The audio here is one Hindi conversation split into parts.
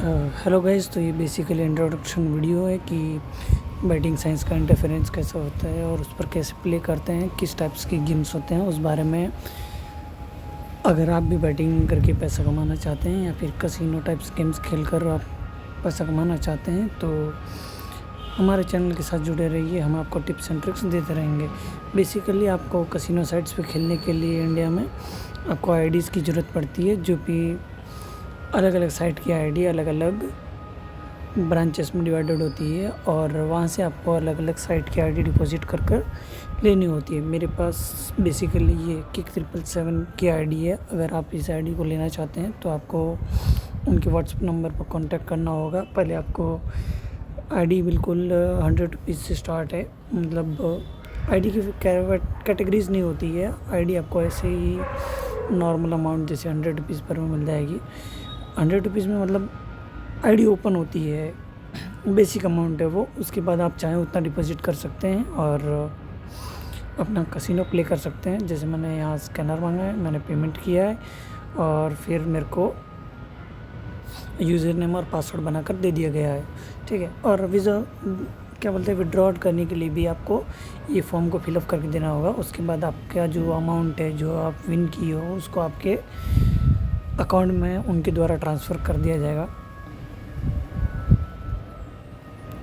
Hello guys. तो ये बेसिकली इंट्रोडक्शन वीडियो है कि बैटिंग साइंस का इंटरफेरेंस कैसा होता है और उस पर कैसे प्ले करते हैं, किस टाइप्स के गेम्स होते हैं, उस बारे में। अगर आप भी बैटिंग करके पैसा कमाना चाहते हैं या फिर कसिनो टाइप्स गेम्स खेलकर आप पैसा कमाना चाहते हैं तो हमारे चैनल के साथ जुड़े रहिए। हम आपको टिप्स एंड ट्रिक्स देते रहेंगे। बेसिकली आपको कसिनो साइट्स पे खेलने के लिए इंडिया में आपको आईडीज़ की ज़रूरत पड़ती है, जो कि अलग अलग साइट की आईडी अलग अलग ब्रांचेस में डिवाइडेड होती है और वहाँ से आपको अलग अलग साइट की आईडी डिपॉजिट कर कर लेनी होती है। मेरे पास बेसिकली ये किक 777 की आईडी है। अगर आप इस आईडी को लेना चाहते हैं तो आपको उनके व्हाट्सएप नंबर पर कांटेक्ट करना होगा। पहले आपको आईडी बिल्कुल 100 रुपीज़ से स्टार्ट है। मतलब आईडी की कैटेगरीज नहीं होती है। आईडी आपको ऐसे ही नॉर्मल अमाउंट जैसे 100 रुपीज़ पर मिल जाएगी। 100 रुपीज़ में मतलब आईडी ओपन होती है, बेसिक अमाउंट है वो। उसके बाद आप चाहें उतना डिपॉजिट कर सकते हैं और अपना कसिनो प्ले कर सकते हैं। जैसे मैंने यहाँ स्कैनर मांगा है, मैंने पेमेंट किया है और फिर मेरे को यूज़र नेम और पासवर्ड बनाकर दे दिया गया है, ठीक है। और विड्रॉ करने के लिए भी आपको ये फॉर्म को फिलअप करके देना होगा। उसके बाद आपका जो अमाउंट है जो आप विन किए हो उसको आपके अकाउंट में उनके द्वारा ट्रांसफ़र कर दिया जाएगा।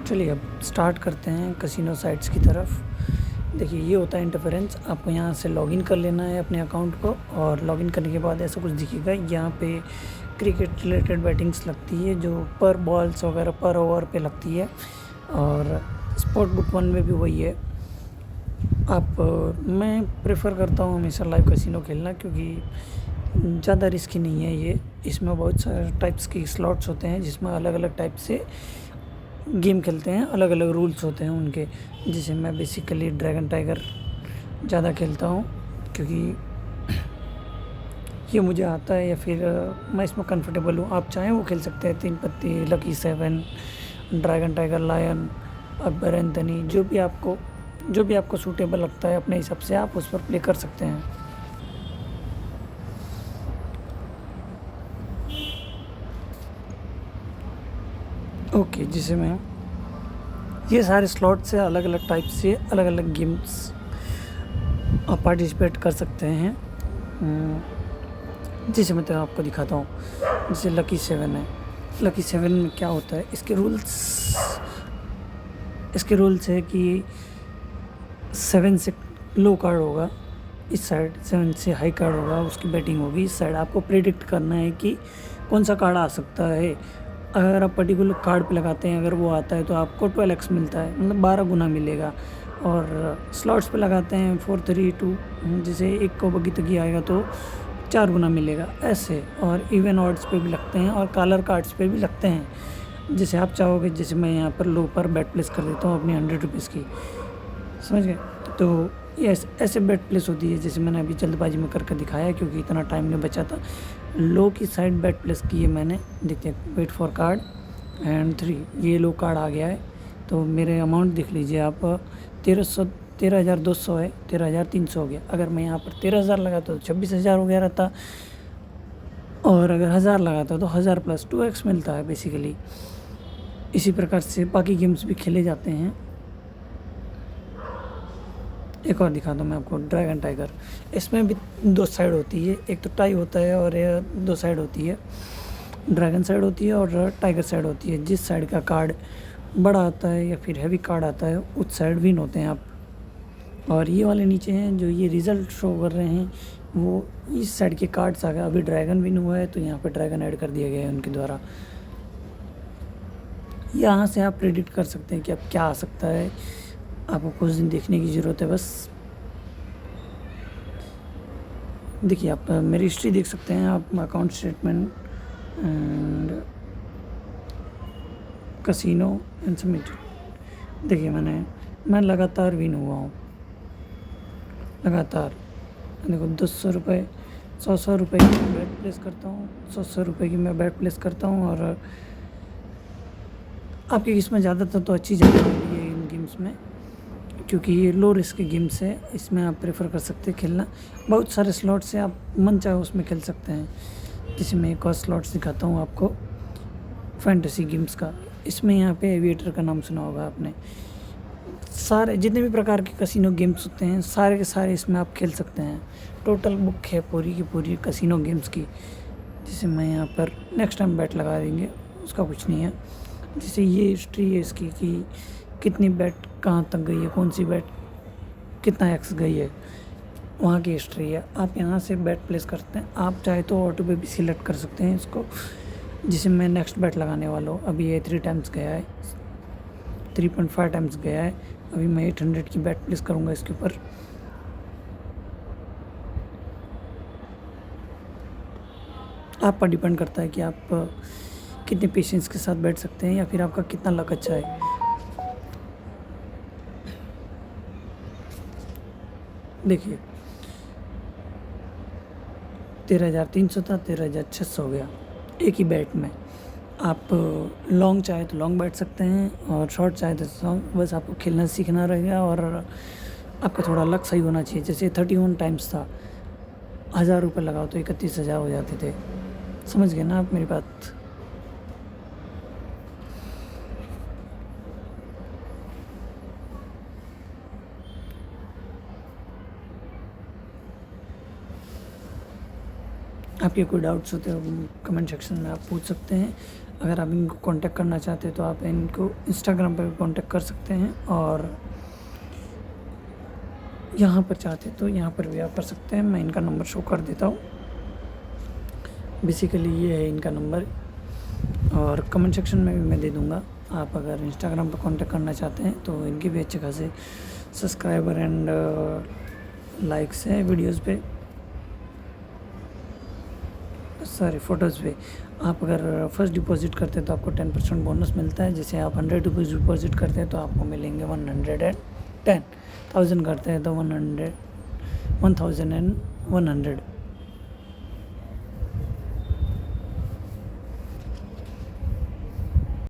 चलिए अब स्टार्ट करते हैं कसिनो साइट्स की तरफ। देखिए ये होता है इंटरफेरेंस। आपको यहाँ से लॉगिन कर लेना है अपने अकाउंट को और लॉगिन करने के बाद ऐसा कुछ दिखेगा। यहाँ पे क्रिकेट रिलेटेड बैटिंग्स लगती है जो पर बॉल्स वगैरह पर ओवर पे लगती है और स्पोर्ट बुक 1 में भी वही है। मैं प्रेफर करता हूँ हमेशा लाइव कसिनो खेलना, क्योंकि ज़्यादा रिस्की नहीं है ये। इसमें बहुत सारे टाइप्स के स्लॉट्स होते हैं जिसमें अलग अलग टाइप से गेम खेलते हैं, अलग अलग रूल्स होते हैं उनके। जैसे मैं बेसिकली ड्रैगन टाइगर ज़्यादा खेलता हूँ क्योंकि ये मुझे आता है या फिर मैं इसमें कंफर्टेबल हूँ। आप चाहें वो खेल सकते हैं 3 पत्ती, lucky 7, dragon tiger, lion, Akbar Anthony, जो भी आपको सूटेबल लगता है अपने हिसाब से आप उस पर प्ले कर सकते हैं। ओके, जिसे मैं ये सारे स्लॉट से अलग अलग टाइप से अलग अलग गेम्स आप पार्टिसिपेट कर सकते हैं। जिसे मैं तो आपको दिखाता हूँ। जैसे लकी 7 है। लकी 7 में क्या होता है, इसके रूल्स है कि 7 से लो कार्ड होगा इस साइड, 7 से हाई कार्ड होगा, उसकी बैटिंग होगी इस साइड। आपको प्रेडिक्ट करना है कि कौन सा कार्ड आ सकता है। अगर आप पर्टिकुलर कार्ड पे लगाते हैं, अगर वो आता है तो आपको 12x मिलता है, मतलब 12 गुना मिलेगा। और स्लॉट्स पे लगाते हैं 4, 3, 2, जैसे एक को बगी तगी आएगा तो 4 गुना मिलेगा ऐसे। और इवन ऑड्स पे भी लगते हैं और कलर कार्ड्स पे भी लगते हैं। जैसे आप चाहोगे, जैसे मैं यहाँ पर लो पर बैट प्लेस कर देता हूँ अपनी 100 रुपीज़ की, समझ गए। तो ये ऐसे बैट प्लेस होती है जैसे मैंने अभी जल्दबाजी में करके दिखाया क्योंकि इतना टाइम नहीं बचा था। लो की साइड बैट प्लेस की है मैंने। देखते हैं, वेट फॉर कार्ड एंड 3, ये लो कार्ड आ गया है। तो मेरे अमाउंट देख लीजिए आप, 13,200 है, 13,300 हो गया। अगर मैं यहाँ पर 13,000 लगाता तो 26,000 हो गया रहता, और अगर 1,000 लगाता तो 1,000 + 2x मिलता है बेसिकली। इसी प्रकार से बाकी गेम्स भी खेले जाते हैं। एक और दिखा दूँ मैं आपको, ड्रैगन टाइगर। इसमें भी 2 साइड होती है, एक तो टाई होता है और 2 साइड होती है। ड्रैगन साइड होती है और टाइगर साइड होती है। जिस साइड का कार्ड बड़ा आता है या फिर हैवी कार्ड आता है उस साइड विन होते हैं आप। और ये वाले नीचे हैं जो ये रिज़ल्ट शो कर रहे हैं, वो इस साइड के कार्ड्स आ गए। अभी ड्रैगन विन हुआ है तो यहाँ पे ड्रैगन ऐड कर दिया गया है उनके द्वारा। यहाँ से आप प्रेडिक्ट कर सकते हैं कि अब क्या आ सकता है। आपको कुछ दिन देखने की ज़रूरत है बस। देखिए आप मेरी हिस्ट्री देख सकते हैं, आप account statement and casino and submitted. देखिए मैं लगातार विन हुआ हूँ, लगातार। देखो 200 रुपये, 100 रुपये की मैं बैट प्लेस करता हूँ, 100 रुपये की मैं बैट प्लेस करता हूँ। और आपकी किस्मत ज़्यादातर तो अच्छी जाती है इन गेम्स में, क्योंकि ये लो रिस्क गेम्स है। इसमें आप प्रेफर कर सकते हैं खेलना। बहुत सारे स्लॉट्स हैं, आप मन चाहे उसमें खेल सकते हैं। जैसे मैं एक और स्लॉट्स दिखाता हूँ आपको। फैंटेसी गेम्स का। इसमें यहाँ पे एविएटर का नाम सुना होगा आपने। सारे जितने भी प्रकार के कसिनो गेम्स होते हैं सारे के सारे इसमें आप खेल सकते हैं। टोटल बुक है पूरी की पूरी कसिनो गेम्स की, जिसे मैं यहाँ पर नेक्स्ट टाइम बैट लगा देंगे, उसका कुछ नहीं है। जैसे ये हिस्ट्री है इसकी कि कितनी बैट कहाँ तक गई है, कौन सी बैट कितना एक्स गई है, वहाँ की हिस्ट्री है। आप यहाँ से बैट प्लेस करते हैं। आप चाहे तो ऑटो पे भी सिलेक्ट कर सकते हैं इसको, जिसे मैं नेक्स्ट बैट लगाने वाला हूँ। अभी ये 3 टाइम्स गया है, 3.5 टाइम्स गया है। अभी मैं 800 की बैट प्लेस करूँगा इसके ऊपर। आप पर डिपेंड करता है कि आप कितने पेशेंस के साथ बैठ सकते हैं या फिर आपका कितना लक अच्छा है। देखिए 13,300 था, 13,600 हो गया एक ही बैट में। आप लॉन्ग चाहे तो लॉन्ग बैठ सकते हैं और शॉर्ट चाहे तो शॉर्ट, बस आपको खेलना सीखना रहेगा और आपका थोड़ा लक सही होना चाहिए। जैसे 31 टाइम्स था, 1,000 रुपये लगाओ तो 31,000 हो जाते थे। समझ गए ना आप मेरी बात? आपके कोई डाउट्स होते हैं कमेंट सेक्शन में आप पूछ सकते हैं। अगर आप इनको कांटेक्ट करना चाहते हैं तो आप इनको इंस्टाग्राम पर भी कांटेक्ट कर सकते हैं, और यहाँ पर चाहते हैं तो यहाँ पर भी आप कर सकते हैं। मैं इनका नंबर शो कर देता हूँ। बेसिकली ये है इनका नंबर, और कमेंट सेक्शन में भी मैं दे दूँगा। आप अगर इंस्टाग्राम पर कांटेक्ट करना चाहते हैं तो इनके भी अच्छे खासे सब्सक्राइबर एंड लाइक्स हैं वीडियोज़ पे, सॉरी फ़ोटोज़ पे। आप अगर फर्स्ट डिपॉज़िट करते हैं तो आपको 10% बोनस मिलता है। जैसे आप 100 रुपीज़ डिपॉज़िट करते हैं तो आपको मिलेंगे 110। 1000 करते हैं तो 100 1100